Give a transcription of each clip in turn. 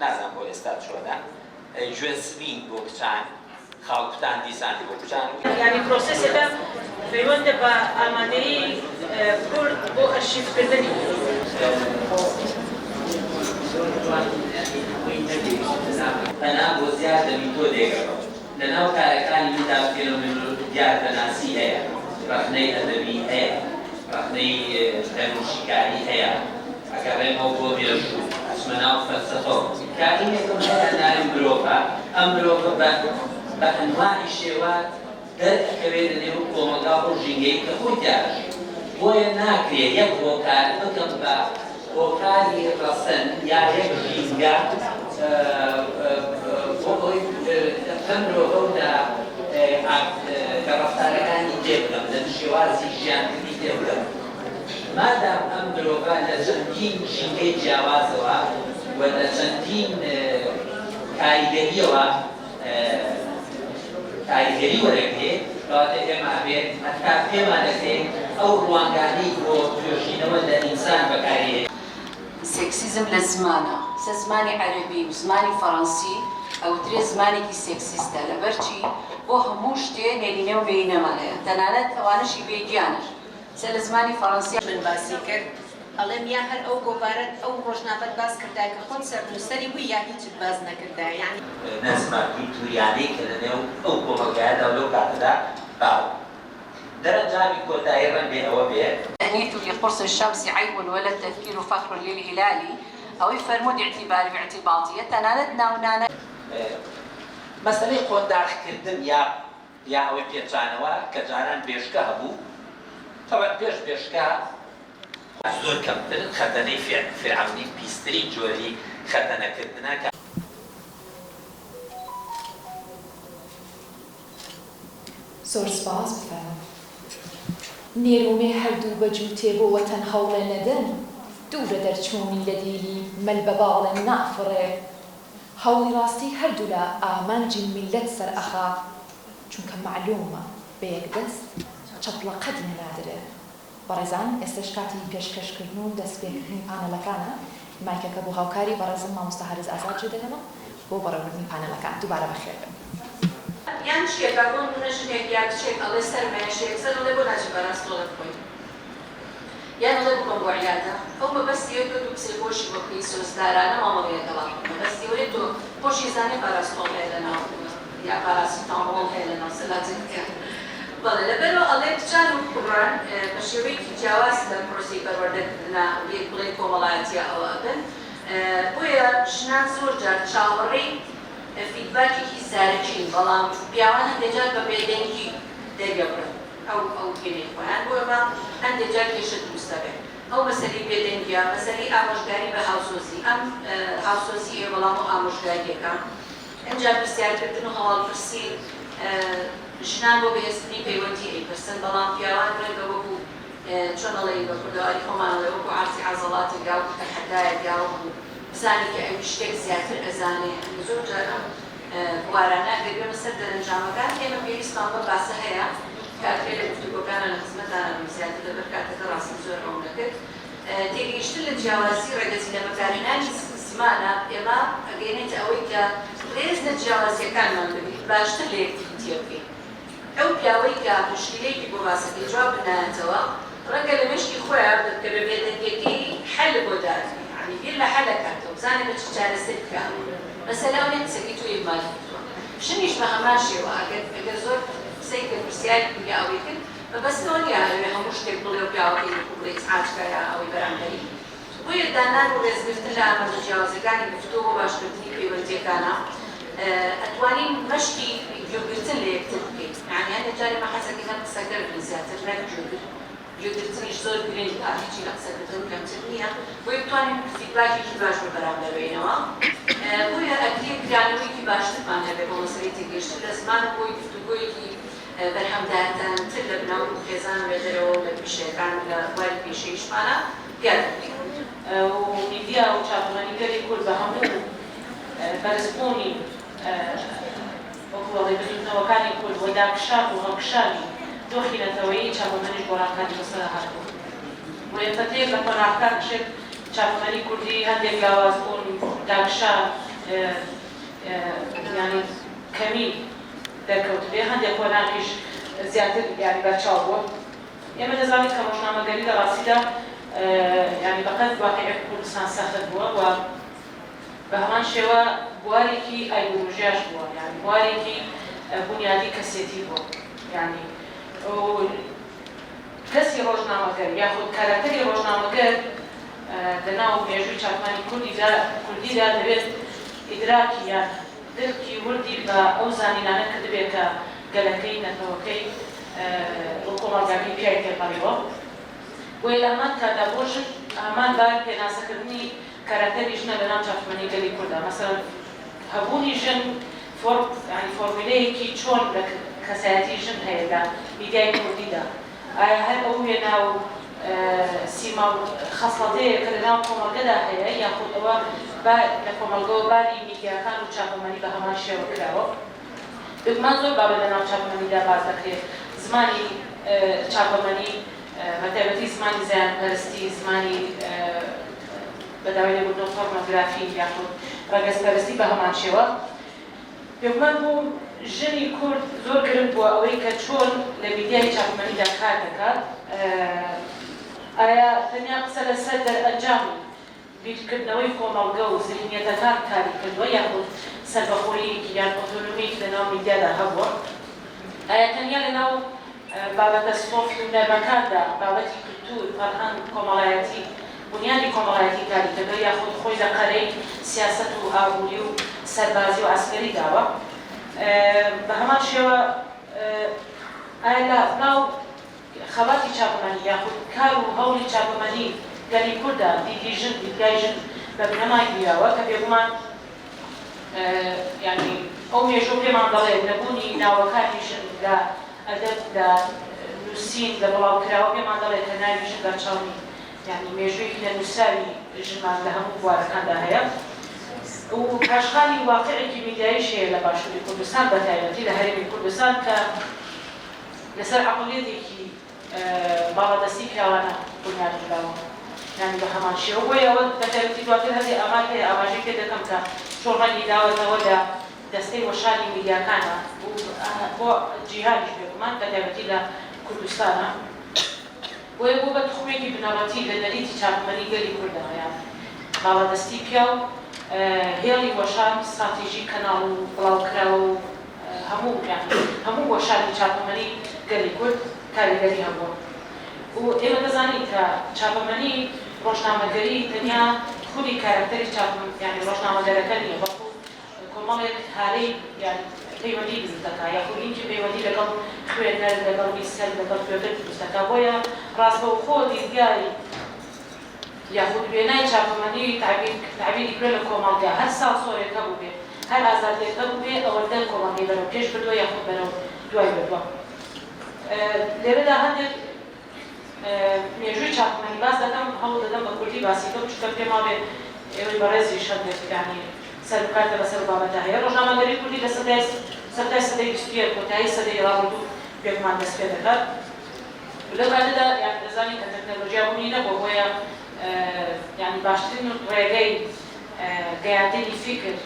نازم بۆ ئێستا چۆنە گوێزبین بۆ کچان خاڵکوتان دیسانی بۆ کچان یعنی پرۆسسێکە پەیوەندە بە ئامادەیی کورد بۆ ئەرشیڤکردنی بەنا بۆ زیادە میتۆدێکەوە لەناو کارەکانی مندا دیاردەناسی هەیە ڕخنەی ئەدەبی هەیە ڕخنەی تەنوشیکاری هەیە ئەگەڕێمەوە بۆ مێژوو ئەچمە ناو فەلسەفە کارینێکم هەیە ناوی مرۆڤە ئەم مرۆڤە بە ئەنواعی شێوە دەرەکەوێت لە نێو کۆمەلگا و ژینگەی کە خۆی داژی بۆیە ناکرێت یەک هۆکار بکەم بە هۆکاری ڕەسەن یا یەک ژینگە بۆ ئەوەی ئەم مرۆڤە کە ڕەفتارەکانی تێبکەم لە شێوازی ژیانکردی تێبکەم مادام ئەم مرۆڤە لە چەندین ژینگەی جیاوازەوە و لە چەندین کاریگەریەوە کاریگەری وەرەگرێت کەواتە ئێمە بێت هەتا پێمان دەکرێت ئەو ڕوانگانەی بۆ توێژینەوە لە ئینسان بەکارهێنێت. سێکسیزم لە زمانە سە زمانی عەرەبی و زمانی فەڕەنسی ئەوترێ زمانێکی سێکسیستە لەبەرچی بۆ هەموو شتێ نێرینە و بێینەمان هەیە تەنانەت ئەوانەشی بێگیانش سە لە زمانی فەڕەنسی من باسی کرد ئەڵێم یا هەر ئەو گۆبارەت ئەو ڕۆژنامەت باس کردای کە خۆت سەرنووسەری بووی یا هیچت باز نەکردای یعنی نەزمانی توریانەی کە لەنێو ئەو کۆمەلگایەدا و لەو کاتەدا باو دەرەنجامی کۆتایی ڕەنگێ ئەوە بێت تأنيت لقرص الشمس عيب ولا التفكير فخر للهلال أو فرمود اعتبار باعتباطية تنالت ناونانا مەسەلەی خۆنداڕکردن یا ئەوەی پێچانەوە کە جاران بێشکە هەبوو تەوەن پێش بێشکە زۆر کەمتر خەتەنەی فێرعەونی پیسترین جۆری خەتەنەکردنە کە زۆر سپاس بفەرمە نێرومێ هەردوو بەجوو تێبۆ وەتەن هەوڵێ نەدەن دوورە دەرچوونی لە دیلی مەل بە باڵێن نافڕێ هەوڵی ڕاستی هەردوو لە ئامانجی میلەت سەر ئەخا چونکە معلومە بە یەک دەست چەپڵە قەدی نادرێ بەڕێزان ئێستش کاتی پێشکەشکردن و دەستپێکردنی پانەلەکانە مایکەکە بۆ هاوکاری بەڕێزم مامۆستا هەرز ئازاد جێدەنەوە بۆ بەڕێوەبردنی پانەلەکان دووبارە بەخێر بن یان شتێکە بۆ نمونەژنێک یا کچێک ئەڵێ سەرمایەشێک سەر ئەڵێ بۆ ناچی بەڕاستۆڵە بخۆی یان ئەڵێ بکەم بۆ عیادە ئەو مەبەستیەوە تۆ دوو کچێ خۆشی بۆ پێی سۆزدارانە مامەڵەیەکەوە مەبەستیەوەی تۆ خۆشی زانێ پاراستۆڵ هەیە لەناو یا پاراستامۆڵ هەیە لەناو سەلاجێکەکە بەڵێ لەبەرەوە ئەڵێ کچان و کوڕان بە شێوەیەکی جیاواز لە پرۆسەی پەروەردەکردنا یەک بڵێ کۆمەڵایەتیە ئەوە بن بۆیە ژنان زۆر جار چاوەڕێی فیدباکێکی سارەکین بەڵام پیاوان هەندێک جار بە بێدەنگی دەرگەبڕن ئەو پێنەی خۆیان بۆ ئەمە هەندێک جار کێشە دروستە بێت ئەو مەسەلەی بێدەنگیە مەسەلەی ئامۆژگاری بە هاوسۆزی ئەم هاوسۆزی بەڵام و ئامۆژگاریەکە ئەنجا پرسیارکردن و هەواڵپرسی ژنان بۆ بەهێزتنی پەیوەندی ئەیپرسن بەڵام پیاوان ڕێگە وەکو چۆن ئەڵێ بە کوردەواری خۆمانەڵێ وەکو عارسی عەزەڵاتێکا و حەدایەکا وەکو بزانی کە ئەو شتێک زیاتر ئەزانێ زۆر جار ئەم بوارانە دەگەنە سەر دەرەنجامەکان ئێمە پێویستمان بە باسە هەیە کاتێک لە گفتوگۆکانە لە خزمەتدانە زیاتر لەبەر کاتەکە ڕاستی زۆر ئەو نەکرد تێگەیشتن لە جیاوازی ڕێگەزینە بەکارهێنانی زمانە ئێمە ئەگەیەنێتە ئەوەی کە ڕێز لە جیاوازیەکانمان ببین باشتر لە یەکتر بکەین ئەو پیاوەی کە مشکلەیەکی بۆ باسەکەی جواب بنایەتەوە ڕەنگە لە مشکی خۆیان کە بە بێدەنگیەکەی حەل بۆ دادن یعنی بیر لە حەلەکاتەوە بزانێ بە چ چارەسەر بکە مەسەلا ئەو نیە قسەکەی تۆ ئیمال کردووە شنیش بە هەمان شێوە ئەگەر زۆر قسەی کرد پرسیاری یا ئەوەی کرد بەبەستەوە نیە ئەوێ هەموو شتێک بڵێ و پیاوەکەی وەکو بڵێ ئاچکە یا ئەوەی بەرامبەری بۆیە دانان و ڕێزگرتن لە ئاماژە جیاوازەکانی گفتوگۆ بۆ باشکردنی پەیوەندیەکانە ئەتوانین مەشقی گوێگرتن لە یەکتر بکەین یعنی هەندێک جارێ مە حەزەکەی هەم قسەکە بن زیاتر نەک گوێگرتنیش زۆر گرنگە هیچی لە قسەکردن کەمتر نییە بۆیە بتوانین فیدباکێکی باش بە بەرامبەر بینەوە بۆیە ئەگرێ گرانەوەیەکی باشترمان هەبێت بۆ مەسەلەی تێگەیشتن لە زمان بۆی گفتوگۆیەکی بەرهەمدارتر لە بناو خێزان لە دەرەوە لە پیشەکان لە واری پێشەیشمانە دیار بکەین و میدیا و چاپەمەنیگەری کورد بە هەموو بەرزبوونی وەکوڵی بزودنەوەکانی کورد بۆ داکشاف و هەڵکشانی دۆخی نەتەوەیی چاپەمەنیش گۆڕانکانی بەسەر هاتبوو وێتەتێک لە قۆناغکار کشێت چاپەمەنی کوردی هەندێک لاواز بوون داکشان ینی کەمی دەرکەوت بێ هەندێک کۆناغیش زیاتر یانی بەرچاو بووە. ئێمە دەزانیت کە ڕۆژنامەگەری لە ڕاستیدا ینی بەقەت واقعی کوردستان سەخت بووە و بە هەمان شێوە بوارێکی ئایدۆلۆژیاش بووە، یانی بوارێکی بنیادی کەسێتی بووە. یانی کەسی ڕۆژنامەگەر یاخود کارەکتەری ڕۆژنامەگەر لەناو مێژووی چاپەمەنی کوردیدا دەبێت ئیدراکی یان درکی وردی بە ئەو زانینانە کە دەبێت کە گەلەکەی نەتەوەکەی کۆمەڵگاکەی پیای تێپەڕیوە. وی لە هەمان کادا بۆ ژن هەمان بار پێناسەکردنی کارەکتەری ژنە لەناو چاپەمەنی گەلی کووردا. مەسەڵەن هەبوونی ژن فۆرمولەیەکی چۆن لە کەسایەتی ژن هەیە لە میدیای کوردیدا. ئایا هەر ئەو وێنا و سیما و خەسڵەتەیە کە لەناو کۆمەڵگەدا هەیە یاخود ئەوە لە کۆمەڵگەوە باری میدیاکان و چاپەمەنی بە هەمان شێوە کراوە. بگومان زۆر بابەت لەناو چاپەمەنیدا باز دەکرێت. زمانی چاپەمەنی بەتایبەتی زمانی زیانپەرستی، زمانی بەداوای لێبوردنەوە فۆرمۆگرافی یاخود ڕەگەزپەرستی بە هەمان شێوە. بگومان بۆ ژنی کورد زۆر گرنگ بووە ئەوەی کە چۆن لە میدیای چاپەمەنیدا کار دەکات. ئایا تەنیا قسە لەسەر دەرئەنجامی بیرکردنەوەی کۆمەڵگە و زیهنیەتەکان کاری کردووە یاخود سەربەخۆییەکی یان ئۆتۆنۆمیەکی لەناو میدیادا هەبووە؟ ئایا تەنیا لەناو بابەتە سۆفت و نەرمەکاندا بابەتی کولتور، فەرهەنگ، کۆمەڵایەتی بنیادی کۆمەڵایەتی کاری کردووە یاخود خۆی لە قەرەی سیاسەت و ئابووری و سەربازی و ئەسکەری داوە؟ بە هەمان شێوە ئایا لە ناو خەڵاتی چاپەمەنی یاخود کار و هەوڵی چاپەمەنی گەلی کووردا دیدی ژن دیدگای ژن بە بنەمای گیراوە کە بێگومان ینی ئەو مێژوو پێمان دەڵێت نەبوونی ناوەکانی ژن لە ئەدەب لە نووسین لە بڵاوکراوە پێمان دەڵێت کە ناوی ژن بەرچاونی ینی مێژوویەکی لە نووساوی ژنمان لە هەموو بوارەکاندا هەیە. و پاشخانی واقعێکی میدیاییش هەیە لە باشووری کوردستان بەتایبەتی لە هەرێمی کوردستان کە لەسەر عەقڵیەتێکی باڵادەستی پیاوانە بنیاد کراوە. یعنی بە هەمان شێوە بۆیە ئەوە بەتایبەتی دواتر هەندێک ئامار هەیە ئاماژەی پێ دەکەم کە چۆن ڕەنگی داوەتەوە لە دەستەی وەشانی میدیاکانە بۆ جیهانیش بێگومان بەتایبەتی لە کوردستانە. بۆیە بۆ بە تخمێکی بنەڕەتی لە نەریتی چاپەمەنی گەلی کوردەوە یان باڵادەستی پیا و هێڵی وەشان استراتیژی کەناڵ و بڵاوکراوە و هەموو وەشانی چاپەمەنی گەلی کورد کاریگەری هەبووە. و ئێمە دەزانین کە چاپەمەنی ڕۆژنامەگەری تەنیا خولی کارکتەری ینی ڕۆژنامەگەرەکە نییە بەڵکو کۆمەڵێک هارەی یانی پەیوەندی دروست دەکات یاخود لینکی پەیوەندی لەگەڵ خوێنەر لەگەڵ بیسەر لەگەڵ خوێنەر دروست دەکات. بۆیە ڕاستەوخۆ دیدگای یاخود وێنای چاپەمەنی تعبیری کرێ لە کۆمەڵگە هەر ساسۆرێک هەبوو بێ هەر ئازادیەک هەبوو بێ ئەوەندە کۆمەڵگەی بەرەو پێش بردووە یاخود بەرەو دوای بردووە. لێرەدا هەندێک مێژووی چاپەمەنی باس دەکەم هەوڵ دەدەم بە کوردی باسی بکەم چونکە پێما بێ ئێوەی بەڕێزیش هەندێک ینی سەرکاتە بەسەر بابەتە هەیە. ڕۆژنامەگەری کوردی لە سەدای سەدەی 21 کۆتایی سەدەی ڕابردوو پێکمان دەست پێ دەکات. لەو کاتەدا یان دەزانین کە تەکنۆلۆژیا بوونی نەبووە بۆیە ینی باشترین ڕێگەی گەیاندنی فیکر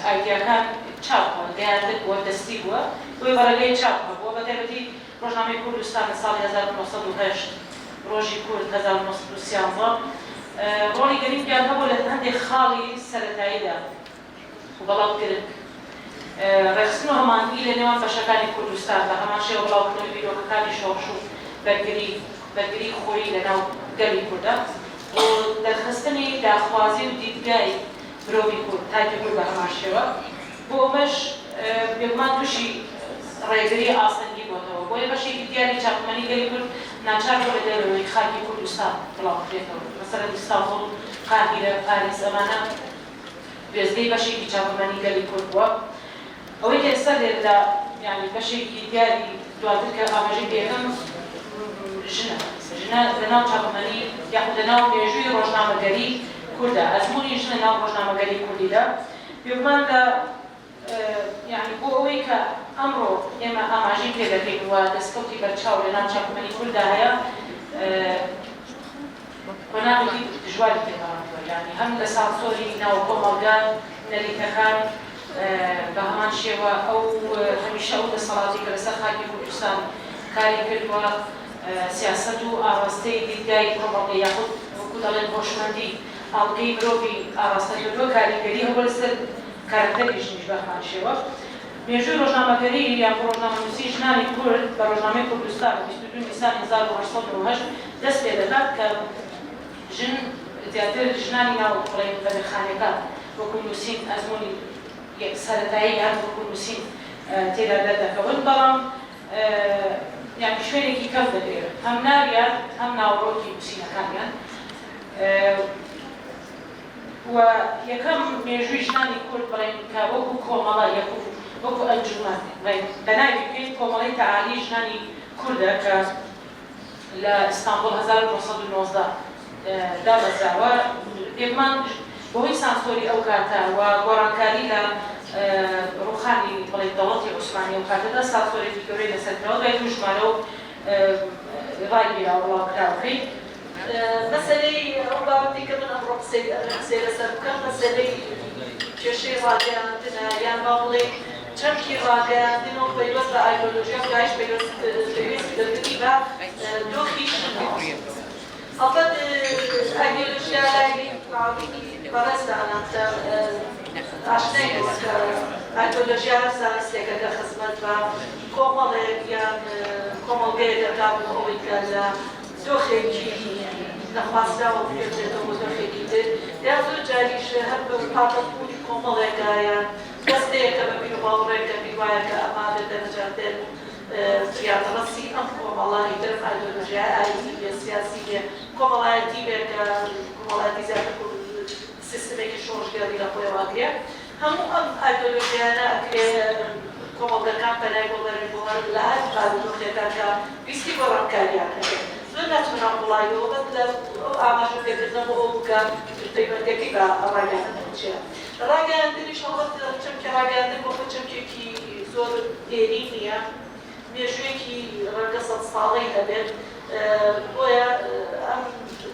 ئایدیاکان چاپە گەیاندن بووە دەستی بووە بۆی بەڕێگەی چاپ بووە. بەتایبەتی ڕۆژنامەی کوردستان لە ساڵی 1970 ڕۆژی کورد 1930 ڕۆڵی گەرینگیان هەبوو لە هەندێک خاڵی سەرەتاییدا و بەڵاو گرنگ ڕێخستن و هەمانگی لە نێوان بەشەکانی کوردستان بە هەمان شێوە بڵاوکردنەوەی بیرۆکەکانی شۆڕش و بەرگری خۆی لەناو گەلی کوردە و دەرخستنی داخوازی و دیدگای مرۆڤی کورد تایپی کورد بە هەمان شێوە بۆ ئەمەش بێگومان تووشی ڕێگری ئاسەنگی بۆتەوە. بۆیە بەشێکی دیاری چاپەمەنی گەلی کورد ناچار بۆ لە دەرەوەی خاکی کوردستان بڵاوکرێتەوە. مەسەڵەن ئیستانبوڵ، قاهیرە، پاریس ئەمانە وێستگەی بەشێکی چاپەمەنی گەلی کورد بووە. ئەوەی کە ئێستا لێرەدا یعنی بەشێکی دیاری دواتر کە ئاماژەی پێەکەم ژنە لەناو چاپەمەنی یاخود لەناو مێژووی ڕۆژنامەگەری کوردە ئەزموونی ژن لەناو ڕۆژنامەگەری کوردیدا پێگومان لە یعنی بۆ ئەوەی کە ئەمڕۆ ئێمە ئاماژەی پێ دەکەین و دەستکەوتی بەرچاو لەناو چاپەمەنی کورددا هەیە قۆناغێکی دژواری تێگەڕاندووە یعنی هەم لە سانسۆری ناو کۆمەڵگە نەریتەکان بە هەمان شێوە ئەو هەمیشە ئەو دەسەڵاتی کە لەسەر خاکی کوردستان کاری کردووە سیاست و ئاراستەی دیدگای کۆمەڵگە یاخود وەکو دەڵێن هۆشمەندی ئاڵگەی مرۆڤی ئاراستە کردووە کاریگەری هەوە لەسەر کارکتەریشنیش بە هەمان شێوە مێژووی ڕۆژنامەگەری یان ڕۆژنامەنووسی ژنانی کورد بە ڕۆژنامەی کوردستان 22 نیسانی 1898 دەست پێ دەکات کە ژن زیاتر ژنانی ناو بڵێن بەدرخانەکان وەکو نووسین ئەزمموی سەرەتایی یان وەکو نووسین تێدا دەردەکەون بەڵام یعنی شوێنێکی کەم دەدرێت هەم ناویان هەم ناوڕۆکی نووسینەکانیان و یەکەم مێژووی ژنانی کورد بڵێن کە وەکو کۆمەڵە وەکو ئەنجومەن بەناوی بکەین کۆمەڵەی تەعالی ژنانی کوردە کە لە ئیستانبوڵ 1990 دابەزراوە پێمان بەهۆی سانسۆری ئەو کاتە و گۆڕانکاری لە ڕوخانی بڵێ دەوڵەتی عوسمانی ئەو کاتەدا سانسۆرێکی گەورەی لەسەرکەوە دوای دوو ژمارە و ڕایگیرا وڵاوکراوەکەی مەسەلەی ئەو بابەتی کە من ئەمڕۆ قسەی لەسەر بکەم مەسەلەی کێشەی ڕاگەیاندنە یان با بڵێ چەمکی ڕاگەیاندنەوە پەیوەست بە ئایدۆلۆژیا و داعش پەیوەستی دەکردی بە دۆخی ژنەوە ئەڵبەت ئایدۆلۆژیا لای بەڕێزدانە ئاشنای کە ئایدۆلۆژیا هەر زانستێکە کە خزمەت بە کۆمەڵێک یان کۆمەڵگەیەک دەکات بۆ ئەوەی کە لە دۆخێکی نەخواستراوە بێتێتەوە بۆ دۆخێکی تر یا زۆر جاریش هەر بە پاپەپوری کۆمەڵێکە یان دەستەیەکە بە بیر و باوەڕێکە بیر وایە کە ئەمانە دەنەجاتێن فریادڕەسی ئەم کۆمەڵانی ترم ئایدۆلۆژیای ئایدی بێ سیاسی بێ کۆمەڵایەتی بێ کە کۆمەڵایەتی زیاتر سیستمێکی شۆڕژگەری لە خۆی واگرێ هەموو ئەم ئایدۆلۆژیانە ئەکرێ کۆمەڵگەکان پەلای بۆ بەرن بۆ هەر لە هەر بازدۆخێکان کە ویستی گۆڕانکاریان هەبێت زۆر ناتوانم وڵایەوە بەت لە ئاماژە پێکردنەوە بۆ ئەو بکە پەیوەندیەکەی بە ڕاگەیاندن چییە ڕاگەیاندنیش هەڵبەت چەمکە ڕاگەیاندن بۆ چەمکێکی زۆر دێری نییە مێژوویەکی ڕەنگە سەد ساڵەی هەبێت بۆیە ئەم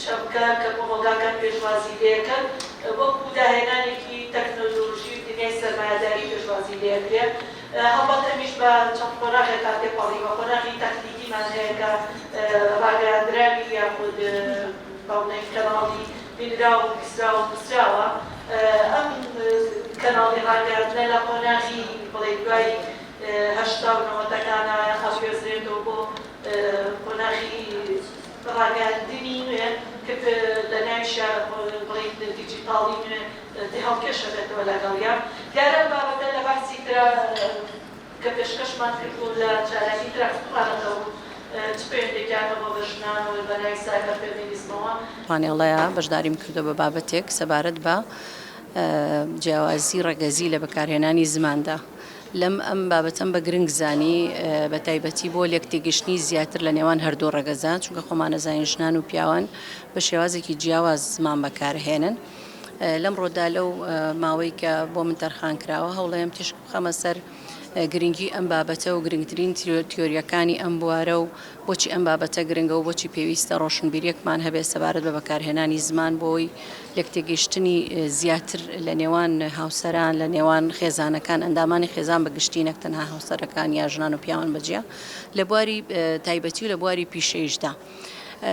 چەمکە کە کۆمەڵگاکان پێشوازی لێکەن وەکو داهێنانێکی تەکنۆلۆژی و دنیای سەرمایه‌داری پێشوازی لێکرێت هەڵبەت ئەمیش بە چەند قۆناغێکا تێپەڕیوە قۆناغی تەکنیکیمان هەیە کە ڕاگەیاندراوی یاخود باڵێن کەناڵی بینراوە و بیستراوە و نووسراوە ئەم کەناڵی ڕاگەیاندنە لە قۆناغی بڵێ دوای هەشتا و نەوەتەکانە هەڵگوێزرێتەوە بۆ قۆناغی ڕاگەیاندنی نوێ کە لە ناویشە بڵێ دیجیتاڵی نوێ هەڵکێشە بێتەوە لەگەڵیان دیارە بابەتە لە باسی ترە کە پێشکەشمان کردو لە جارانی ترە قوتوانەتەوە چ پەیوەندێکیانە بۆ بە ژنانەوە بە ناوی سایبەر فێمینیزمەوە پانێڵەیە بەشداریم کردو بە بابەتێک سەبارەت بە جیاوازی ڕەگەزی لە بەکارهێنانی زماندا لەم ئەم بابەتەم بە گرنگ زانی بە تایبەتی بۆ لێکتێگەشتنی زیاتر لە نێوان هەردوو ڕەگەزان چونکە خۆمانەزانین ژنان و پیاوان بە شێوازێکی جیاواز زمان بەکارهێنن لەم ڕۆدا لەو ماوەی کە بۆ من تەرخان کراوە هەوڵەیەم تیشک بخەمە سەر گرنگی ئەم بابەتە و گرنگترین تیۆریەکانی ئەم بوارە و بۆچی ئەم بابەتە گرنگە و بۆچی پێویستە ڕۆشنبیریەکمان هەبێت سەبارەت بە بەکارهێنانی زمان بۆی لێکتێگەشتنی زیاتر لە نێوان هاوسەران لە نێوان خێزانەکان ئەندامانی خێزان بە گشتی نەک تەنها هاوسەرەکان یا ژنان و پیاوان بەجیا لە بواری تایبەتی و لە بواری پیشەیشدا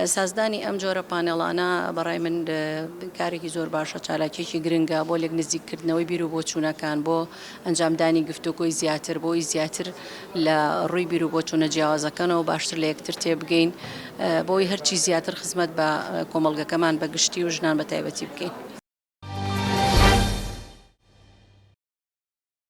سازدانی ئەم جۆرە پانێڵانە بەڕای من کارێکی زۆر باشە چالاکێکی گرنگە بۆ لێک نزیککردنەوەی بیر و بۆچوونەکان بۆ ئەنجامدانی گفتوگۆی زیاتر بۆی زیاتر لە ڕووی بیر و بۆچوونە جیاوازەکانەوە باشتر لە یەکتر تێبگەین بۆی هەرچی زیاتر خزمەت بە کۆمەڵگەکەمان بە گشتی و ژنان بە تایبەتی بکەین.